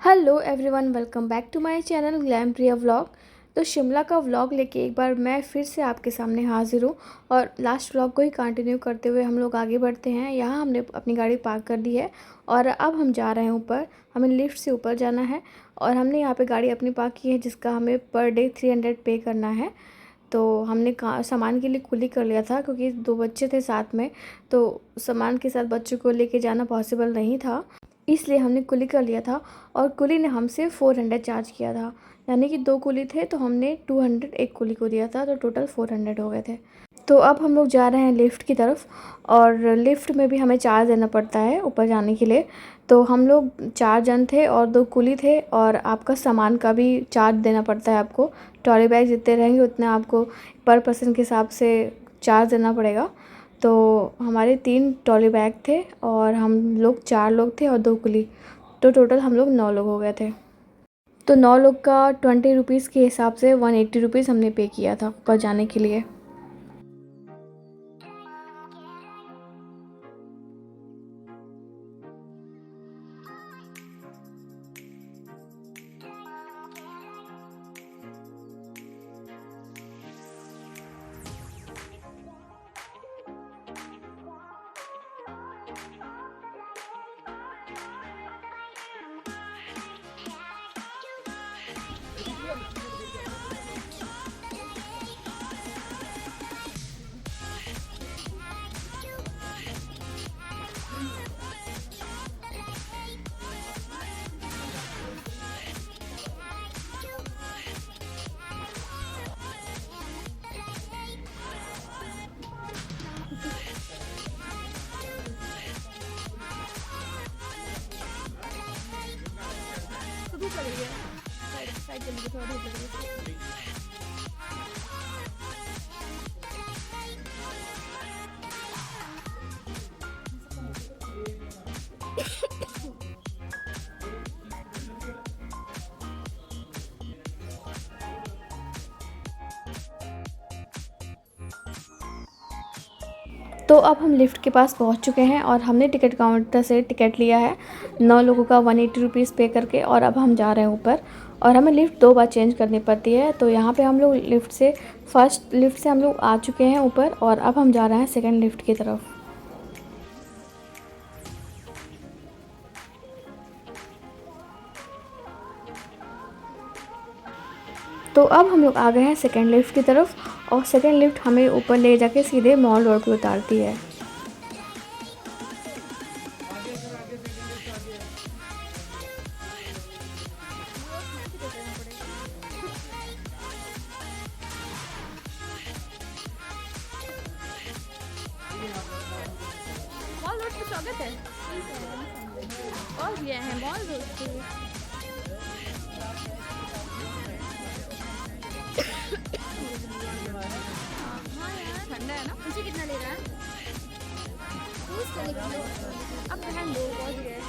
Hello everyone, welcome back to my channel glam Priya vlog. तो शिमला का vlog लेके एक बार मैं फिर से आपके सामने हाजिर हूँ और लास्ट व्लॉग को ही कंटिन्यू करते हुए हम लोग आगे बढ़ते हैं। यहाँ हमने अपनी गाड़ी पार्क कर दी है और अब हम जा रहे हैं ऊपर। हमें लिफ्ट से ऊपर जाना है और हमने यहाँ पे गाड़ी अपनी पार्क की है जिसका हमें पर डे 300 पे करना है। तो हमने सामान के लिए कुली कर लिया था क्योंकि 2 बच्चे थे साथ में, तो सामान के साथ बच्चों को लेके जाना पॉसिबल नहीं था, इसलिए हमने कुली कर लिया था। और कुली ने हमसे 400 चार्ज किया था, यानी कि 2 कुली थे तो हमने 200 एक कुली को दिया था, तो टोटल 400 हो गए थे। तो अब हम लोग जा रहे हैं लिफ्ट की तरफ और लिफ्ट में भी हमें चार्ज देना पड़ता है ऊपर जाने के लिए। तो हम लोग 4 जन थे और 2 कुली थे और आपका सामान का भी चार्ज देना पड़ता है आपको। ट्रॉली बैग जितने रहेंगे उतने आपको पर पर्सन के हिसाब से चार्ज देना पड़ेगा। तो हमारे 3 ट्रॉली बैग थे और हम लोग 4 लोग थे और 2 कुली, तो टोटल हम लोग 9 लोग हो गए थे। तो 9 लोग का 20 रुपीज़ के हिसाब से 180 रुपीज़ हमने पे किया था ऊपर जाने के लिए। तो धूप लग रही है, साइड चलने की थोड़ा धूप लग रही है। तो अब हम लिफ्ट के पास पहुंच चुके हैं और हमने टिकट काउंटर से टिकट लिया है 9 लोगों का 180 रुपीज़ पे करके, और अब हम जा रहे हैं ऊपर। और हमें लिफ्ट 2 बार चेंज करनी पड़ती है। तो यहाँ पे हम लोग फर्स्ट लिफ्ट से हम लोग आ चुके हैं ऊपर और अब हम जा रहे हैं सेकंड लिफ्ट की तरफ। तो अब हम लोग आ गए हैं सेकंड लिफ्ट की तरफ और सेकंड लिफ्ट हमें ऊपर ले जाके सीधे मॉल रोड पे उतारती है। मॉल रोड पे स्वागत है और ये है मॉल रोड पे। हाँ यार ठंडा है ना। मुझे कितना ले रहा है? अब ठंड दो बहुत ही है।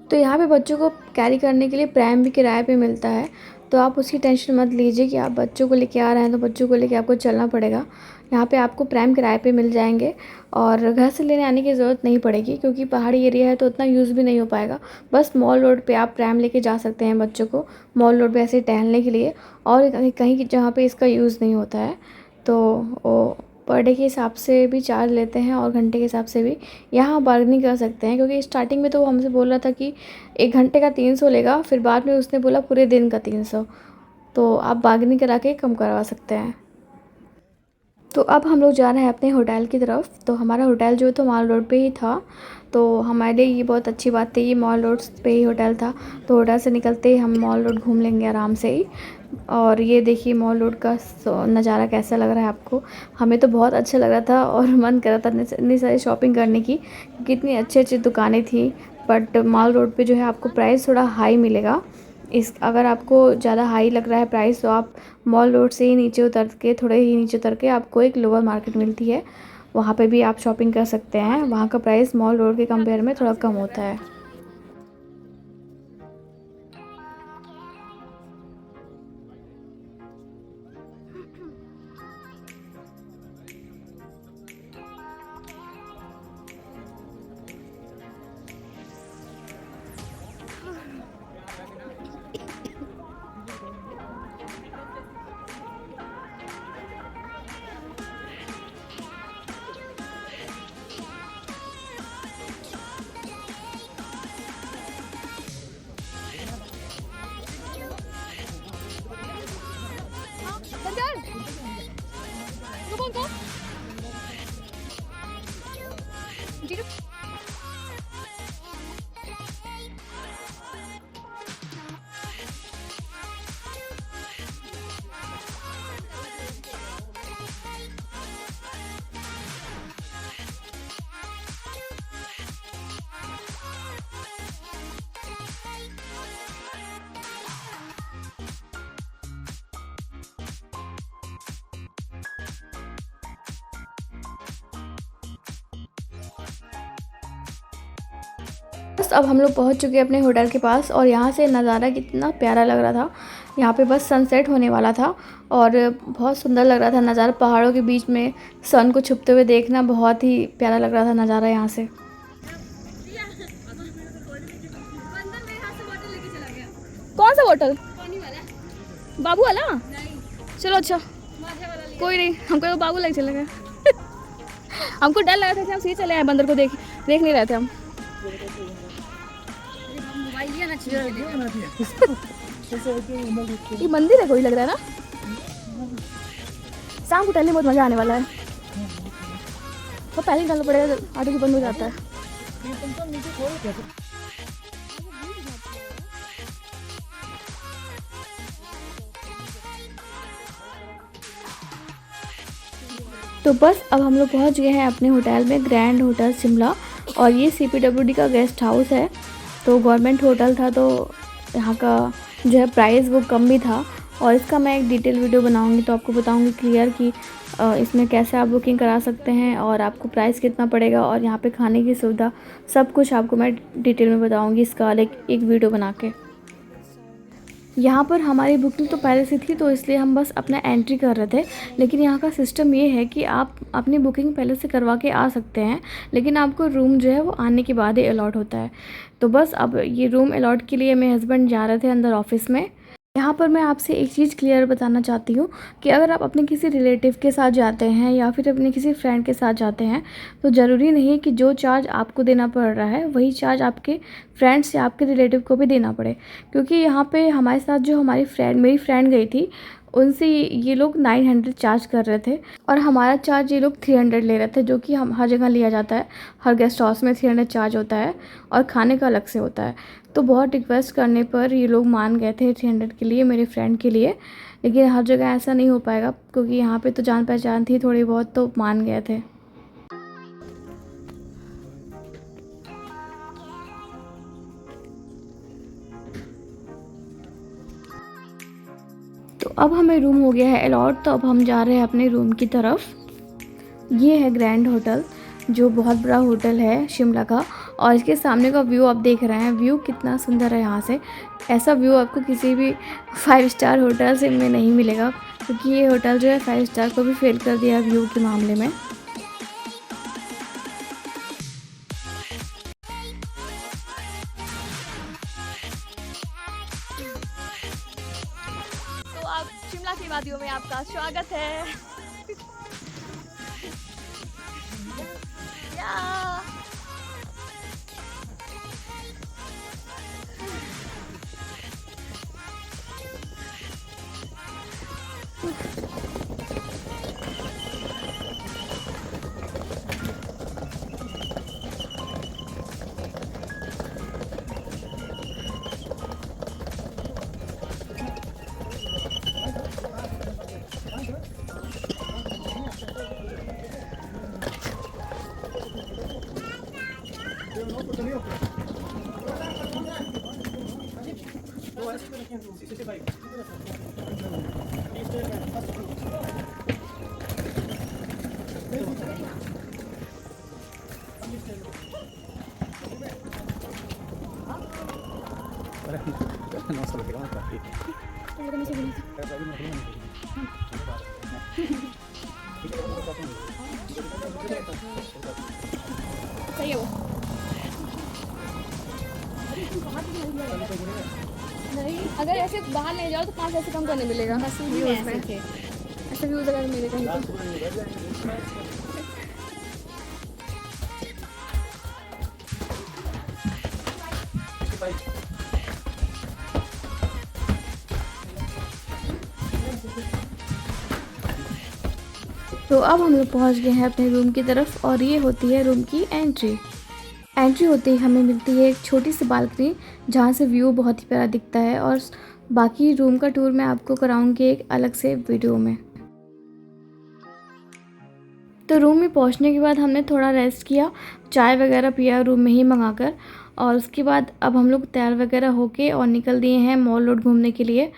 तो यहाँ पे बच्चों को कैरी करने के लिए प्रैम भी किराए पे मिलता है, तो आप उसकी टेंशन मत लीजिए कि आप बच्चों को लेके आ रहे हैं तो बच्चों को लेके आपको चलना पड़ेगा। यहाँ पे आपको प्रैम किराए पे मिल जाएंगे और घर से लेने आने की ज़रूरत नहीं पड़ेगी क्योंकि पहाड़ी एरिया है तो उतना यूज़ भी नहीं हो पाएगा। बस मॉल रोड पे आप प्रैम लेके जा सकते हैं बच्चों को मॉल रोड पे ऐसे टहलने के लिए, और कहीं कहीं जहाँ पे इसका यूज़ नहीं होता है तो वो पर डे के हिसाब से भी चार्ज लेते हैं और घंटे के हिसाब से भी। यहाँ बार्गेनिंग कर सकते हैं क्योंकि स्टार्टिंग में तो वो हमसे बोल रहा था कि 1 घंटे का 300 लेगा, फिर बाद में उसने बोला पूरे दिन का 300, तो आप बार्गेनिंग करा के कम करवा सकते हैं। तो अब हम लोग जा रहे हैं अपने होटल की तरफ। तो हमारा होटल जो था मॉल रोड पे ही था, तो हमारे लिए ये बहुत अच्छी बात थी, ये मॉल रोड पे ही होटल था। तो होटल से निकलते ही हम मॉल रोड घूम लेंगे आराम से ही। और ये देखिए मॉल रोड का नज़ारा कैसा लग रहा है आपको। हमें तो बहुत अच्छा लग रहा था और मन कर रहा था इतनी सारी शॉपिंग करने की, कितनी अच्छी अच्छी दुकानें थी। बट मॉल रोड पे जो है आपको प्राइस थोड़ा हाई मिलेगा। इस अगर आपको ज़्यादा हाई लग रहा है प्राइस तो आप मॉल रोड से ही नीचे उतर के, थोड़े ही नीचे उतर के आपको एक लोअर मार्केट मिलती है, वहाँ पे भी आप शॉपिंग कर सकते हैं। वहाँ का प्राइस मॉल रोड के कंपेयर में थोड़ा कम होता है। कौन सा जी? बस अब हम लोग पहुंच चुके हैं अपने होटल के पास और यहाँ से नज़ारा कितना प्यारा लग रहा था। यहाँ पे बस सनसेट होने वाला था और बहुत सुंदर लग रहा था नज़ारा। पहाड़ों के बीच में सन को छुपते हुए देखना बहुत ही प्यारा लग रहा था नज़ारा यहाँ से। कौन सा बोतल? बाबू वाला? चलो अच्छा, कोई नहीं, हमको तो बाबू लेके चले गए। हमको डर लगा था कि हम सीधे चले आए, बंदर को देख नहीं रहे थे हम। ये मंदिर है कोई लग रहा है ना। शाम को टहलने बहुत मजा आने वाला है। तो पहले ही डालना पड़ेगा, ऑटो की बंद हो जाता है। तो बस अब हम लोग पहुंच गए हैं अपने होटल में, ग्रैंड होटल शिमला। और ये CPWD का गेस्ट हाउस है। तो गवर्नमेंट होटल था तो यहाँ का जो है प्राइस वो कम भी था। और इसका मैं एक डिटेल वीडियो बनाऊंगी तो आपको बताऊंगी क्लियर कि इसमें कैसे आप बुकिंग करा सकते हैं और आपको प्राइस कितना पड़ेगा और यहाँ पे खाने की सुविधा सब कुछ आपको मैं डिटेल में बताऊंगी इसका एक वीडियो बना के। यहाँ पर हमारी बुकिंग तो पहले से थी तो इसलिए हम बस अपना एंट्री कर रहे थे। लेकिन यहाँ का सिस्टम ये है कि आप अपनी बुकिंग पहले से करवा के आ सकते हैं, लेकिन आपको रूम जो है वो आने के बाद ही अलॉट होता है। तो बस अब ये रूम अलॉट के लिए मेरे हस्बैंड जा रहे थे अंदर ऑफिस में। यहाँ पर मैं आपसे एक चीज़ क्लियर बताना चाहती हूँ कि अगर आप अपने किसी रिलेटिव के साथ जाते हैं या फिर अपने किसी फ्रेंड के साथ जाते हैं तो ज़रूरी नहीं कि जो चार्ज आपको देना पड़ रहा है वही चार्ज आपके फ्रेंड्स या आपके रिलेटिव को भी देना पड़े। क्योंकि यहाँ पे हमारे साथ जो मेरी फ्रेंड गई थी उनसे ये लोग 900 चार्ज कर रहे थे और हमारा चार्ज ये लोग 300 ले रहे थे, जो कि हम हर जगह लिया जाता है। हर गेस्ट हाउस में 300 चार्ज होता है और खाने का अलग से होता है। तो बहुत रिक्वेस्ट करने पर ये लोग मान गए थे 300 के लिए, मेरे फ्रेंड के लिए। लेकिन हर जगह ऐसा नहीं हो पाएगा क्योंकि यहाँ पे तो जान पहचान थी थोड़ी बहुत, तो मान गए थे। तो अब हमें रूम हो गया है अलॉट, तो अब हम जा रहे हैं अपने रूम की तरफ। ये है ग्रैंड होटल, जो बहुत बड़ा होटल है शिमला का। और इसके सामने का व्यू आप देख रहे हैं, व्यू कितना सुंदर है यहाँ से। ऐसा व्यू आपको किसी भी 5 स्टार होटल से में नहीं मिलेगा, क्योंकि ये होटल जो है 5 स्टार को भी फेल कर दिया व्यू के मामले में। तो अब शिमला की वादियों में आपका स्वागत है। No se lo quedamos aquí. सही है वो। नहीं, अगर ऐसे बाहर ले जाओ तो 5 ऐसे कम करने मिलेगा। ऐसे व्यूज अगर मिलेगा तो। तो अब हम लोग पहुँच गए हैं अपने रूम की तरफ और ये होती है रूम की एंट्री। एंट्री होते ही हमें मिलती है एक छोटी सी बालकनी जहाँ से व्यू बहुत ही प्यारा दिखता है और बाकी रूम का टूर मैं आपको कराऊंगी एक अलग से वीडियो में। तो रूम में पहुँचने के बाद हमने थोड़ा रेस्ट किया, चाय वगैरह पिया रूम में ही मंगाकर, और उसके बाद अब हम लोग तैयार वगैरह होके और निकल दिए हैं मॉल रोड घूमने के लिए।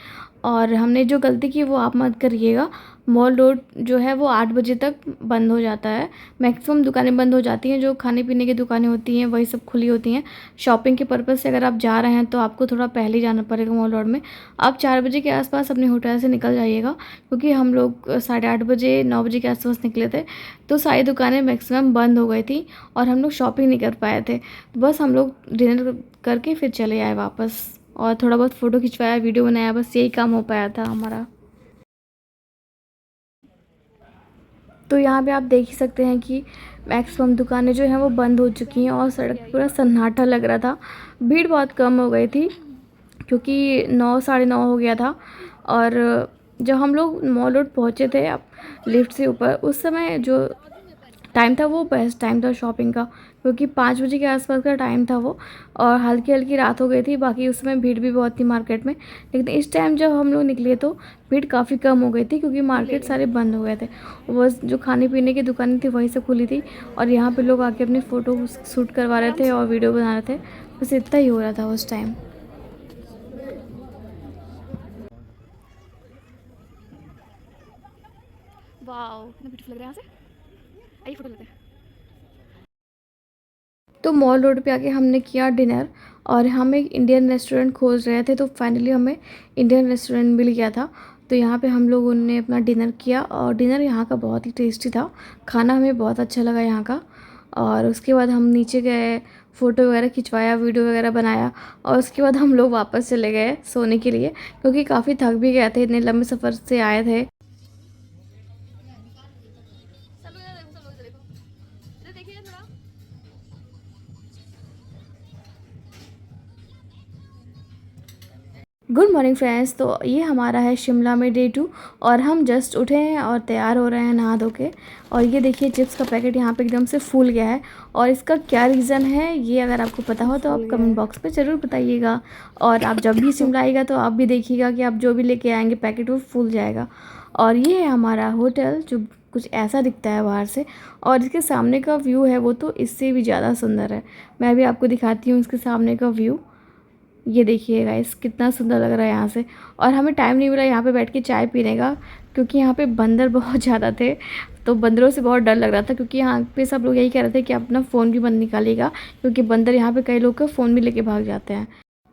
और हमने जो गलती की वो आप मत करिएगा। मॉल रोड जो है वो 8 बजे तक बंद हो जाता है। मैक्सिमम दुकानें बंद हो जाती हैं, जो खाने पीने की दुकानें होती हैं वही सब खुली होती हैं। शॉपिंग के पर्पज़ से अगर आप जा रहे हैं तो आपको थोड़ा पहले ही जाना पड़ेगा मॉल रोड में। आप 4 बजे के आसपास अपने होटल से निकल जाइएगा, क्योंकि हम लोग 8:30 बजे 9 बजे के आसपास निकले थे तो सारी दुकानें मैक्सिमम बंद हो गई थी और हम लोग शॉपिंग नहीं कर पाए थे। तो बस हम लोग डिनर करके फिर चले आए वापस और थोड़ा बहुत फ़ोटो खिंचवाया, वीडियो बनाया, बस यही काम हो पाया था हमारा। तो यहाँ पे आप देख ही सकते हैं कि मैक्सिमम दुकानें जो हैं वो बंद हो चुकी हैं और सड़क पूरा सन्नाटा लग रहा था। भीड़ बहुत कम हो गई थी क्योंकि 9 साढ़े 9 हो गया था। और जब हम लोग मॉल रोड पहुँचे थे अब लिफ्ट से ऊपर, उस समय जो टाइम था वो बेस्ट टाइम था शॉपिंग का, क्योंकि 5 बजे के आसपास का टाइम था वो और हल्की हल्की रात हो गई थी। बाकी उस समय भीड़ भी बहुत थी मार्केट में, लेकिन इस टाइम जब हम लोग निकले तो भीड़ काफ़ी कम हो गई थी क्योंकि मार्केट सारे बंद हो गए थे। बस जो खाने पीने की दुकानें थी वहीं से खुली थी और यहाँ पे लोग आके अपनी फ़ोटो शूट करवा रहे थे और वीडियो बना रहे थे। बस इतना ही हो रहा था उस टाइम। वाओ, कितना ब्यूटीफुल लग रहा है यहाँ से। आइए फोटो लेते हैं। तो मॉल रोड पे आके हमने किया डिनर और हम एक इंडियन रेस्टोरेंट खोज रहे थे, तो फाइनली हमें इंडियन रेस्टोरेंट मिल गया था। तो यहाँ पे हम लोगों ने अपना डिनर किया और डिनर यहाँ का बहुत ही टेस्टी था। खाना हमें बहुत अच्छा लगा यहाँ का। और उसके बाद हम नीचे गए, फ़ोटो वगैरह खिंचवाया, वीडियो वगैरह बनाया और उसके बाद हम लोग वापस चले गए सोने के लिए, क्योंकि काफ़ी थक भी गए थे, इतने लंबे सफ़र से आए थे। Good morning friends. तो ये हमारा है शिमला में डे 2 और हम जस्ट उठे हैं और तैयार हो रहे हैं नहा धो के। और ये देखिए चिप्स का पैकेट यहाँ पे एकदम से फूल गया है और इसका क्या रीज़न है ये अगर आपको पता हो तो आप कमेंट बॉक्स में ज़रूर बताइएगा। और आप जब भी शिमला आइएगा तो आप भी देखिएगा कि आप जो भी लेके आएंगे पैकेट वो फूल जाएगा। और ये है हमारा होटल जो कुछ ऐसा दिखता है बाहर से, और इसके सामने का व्यू है वो तो इससे भी ज़्यादा सुंदर है। मैं भी आपको दिखाती हूँ इसके सामने का व्यू। ये देखिए गाइस कितना सुंदर लग रहा है यहाँ से। और हमें टाइम नहीं मिला यहाँ पे बैठ के चाय पीने का, क्योंकि यहाँ पे बंदर बहुत ज़्यादा थे। तो बंदरों से बहुत डर लग रहा था, क्योंकि यहाँ पे सब लोग यही कह रहे थे कि अपना फ़ोन भी बंद निकालिएगा, क्योंकि बंदर यहाँ पे कई लोग का फ़ोन भी लेके भाग जाते हैं।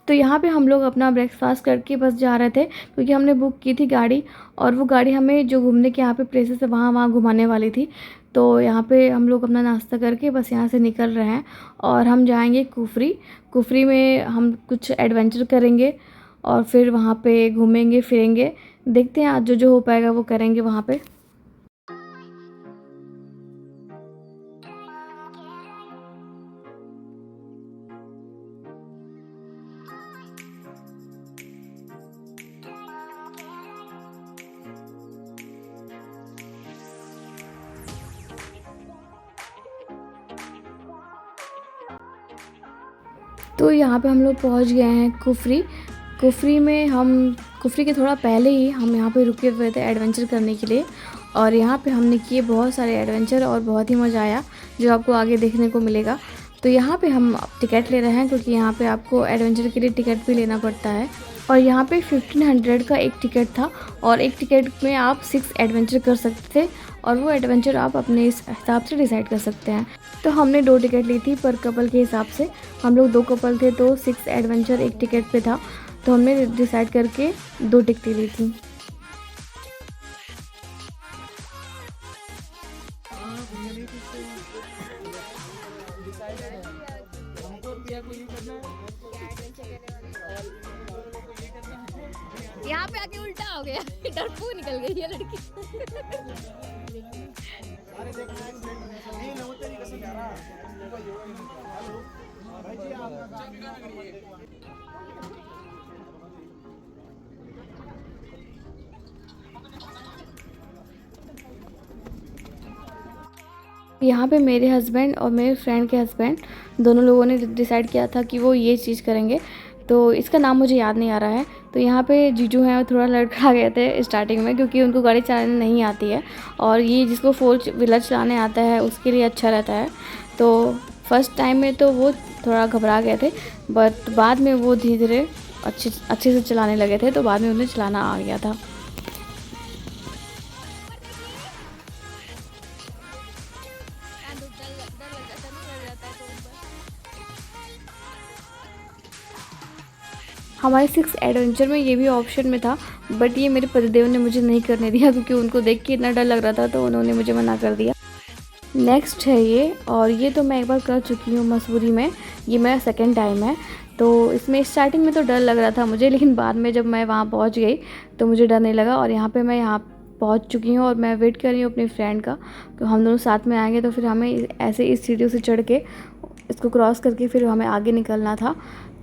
तो यहाँ पे हम लोग अपना ब्रेकफास्ट करके बस जा रहे थे, क्योंकि हमने बुक की थी गाड़ी और वो गाड़ी हमें जो घूमने के यहाँ पे प्लेसेस है वहाँ वहाँ घुमाने वाली थी। तो यहाँ पे हम लोग अपना नाश्ता करके बस यहाँ से निकल रहे हैं और हम जाएंगे कुफरी। कुफरी में हम कुछ एडवेंचर करेंगे और फिर वहाँ पे घूमेंगे फिरेंगे। देखते हैं आज जो जो हो पाएगा वो करेंगे वहाँ पे। तो यहाँ पे हम लोग पहुँच गए हैं कुफरी। कुफरी में हम कुफरी के थोड़ा पहले ही हम यहाँ पे रुके हुए थे एडवेंचर करने के लिए, और यहाँ पे हमने किए बहुत सारे एडवेंचर और बहुत ही मज़ा आया, जो आपको आगे देखने को मिलेगा। तो यहाँ पे हम टिकट ले रहे हैं, क्योंकि यहाँ पे आपको एडवेंचर के लिए टिकट भी लेना पड़ता है। और यहाँ पे 1500 का एक टिकट था और एक टिकट में आप 6 एडवेंचर कर सकते थे, और वो एडवेंचर आप अपने इस हिसाब से डिसाइड कर सकते हैं। तो हमने 2 टिकट ली थी पर कपल के हिसाब से। हम लोग 2 कपल थे तो 6 एडवेंचर एक टिकट पे था, तो हमने डिसाइड करके 2 टिकटें ली थी। यहाँ पे आके उल्टा हो गया, डरपो निकल गई है लड़की। यहाँ पे मेरे हस्बैंड और मेरे फ्रेंड के हस्बैंड दोनों लोगों ने डिसाइड किया था कि वो ये चीज़ करेंगे, तो इसका नाम मुझे याद नहीं आ रहा है। तो यहाँ पे जीजू हैं वो थोड़ा लड़खड़ा गए थे स्टार्टिंग में, क्योंकि उनको गाड़ी चलाने नहीं आती है और ये जिसको 4 व्हीलर चलाने आता है उसके लिए अच्छा रहता है। तो फर्स्ट टाइम में तो वो थोड़ा घबरा गए थे, बट बाद में वो धीरे धीरे अच्छे से चलाने लगे थे, तो बाद में उन्हें चलाना आ गया था। डर लग जाता है, डर जाता है तो हमारे 6 एडवेंचर में ये भी ऑप्शन में था, बट ये मेरे पतिदेव ने मुझे नहीं करने दिया, क्योंकि उनको देख के इतना डर लग रहा था, तो उन्होंने मुझे मना कर दिया। नेक्स्ट है ये, और ये तो मैं एक बार कर चुकी हूँ मसूरी में, ये मेरा सेकंड टाइम है। तो इसमें स्टार्टिंग में तो डर लग रहा था मुझे, लेकिन बाद में जब मैं वहाँ पहुँच गई तो मुझे डर नहीं लगा। और यहाँ पे मैं यहाँ पहुँच चुकी हूँ और मैं वेट कर रही हूँ अपनी फ्रेंड का, तो हम दोनों साथ में आएंगे। तो फिर हमें ऐसे इस सीढ़ियों से चढ़ के इसको क्रॉस करके फिर हमें आगे निकलना था।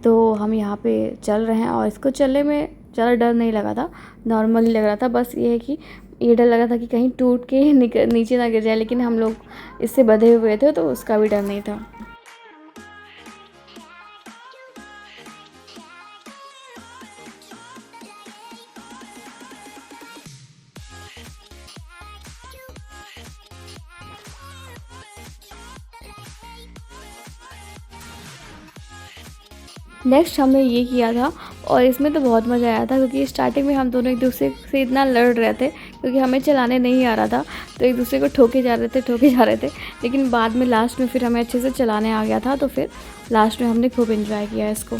तो हम यहाँ पे चल रहे हैं और इसको चलने में ज़्यादा डर नहीं लगा था, नॉर्मली लग रहा था। बस ये है कि ये डर लगा था कि कहीं टूट के नीचे ना गिर जाए, लेकिन हम लोग इससे बंधे हुए थे तो उसका भी डर नहीं था। नेक्स्ट हमने ये किया था और इसमें तो बहुत मज़ा आया था, क्योंकि स्टार्टिंग में हम दोनों एक दूसरे से इतना लड़ रहे थे, क्योंकि हमें चलाने नहीं आ रहा था, तो एक दूसरे को ठोके जा रहे थे। लेकिन बाद में लास्ट में फिर हमें अच्छे से चलाने आ गया था, तो फिर लास्ट में हमने खूब एंजॉय किया इसको।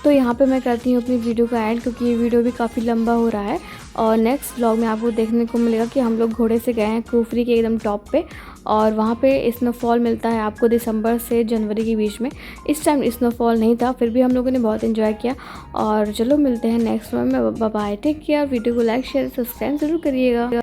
तो यहाँ पे मैं करती हूँ अपनी वीडियो का एंड, क्योंकि ये वीडियो भी काफ़ी लंबा हो रहा है। और नेक्स्ट व्लॉग में आपको देखने को मिलेगा कि हम लोग घोड़े से गए हैं कुफरी के एकदम टॉप पे, और वहाँ पे स्नोफॉल मिलता है आपको दिसंबर से जनवरी के बीच में। इस टाइम स्नोफॉल नहीं था, फिर भी हम लोगों ने बहुत एंजॉय किया। और चलो मिलते हैं नेक्स्ट व्लॉग में। Bye bye, take care. Video को लाइक शेयर सब्सक्राइब ज़रूर करिएगा।